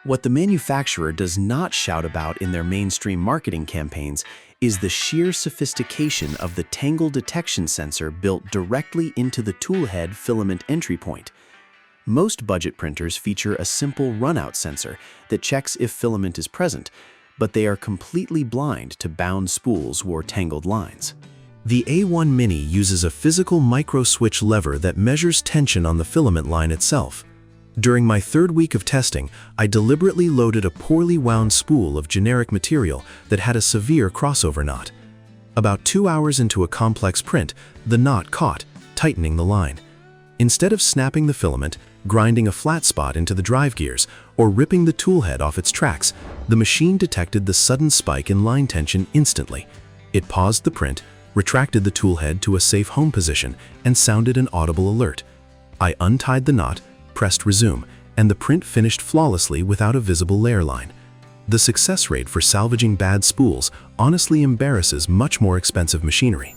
What the manufacturer does not shout about in their mainstream marketing campaigns is the sheer sophistication of the tangle detection sensor built directly into the toolhead filament entry point. Most budget printers feature a simple runout sensor that checks if filament is present, but they are completely blind to bound spools or tangled lines. The A1 Mini uses a physical micro-switch lever that measures tension on the filament line itself. During my third week of testing, I deliberately loaded a poorly wound spool of generic material that had a severe crossover knot. About 2 hours into a complex print, the knot caught, tightening the line. Instead of snapping the filament, grinding a flat spot into the drive gears, or ripping the toolhead off its tracks, the machine detected the sudden spike in line tension instantly. It paused the print, retracted the toolhead to a safe home position, and sounded an audible alert. I untied the knot, pressed resume, and the print finished flawlessly without a visible layer line. The success rate for salvaging bad spools honestly embarrasses much more expensive machinery.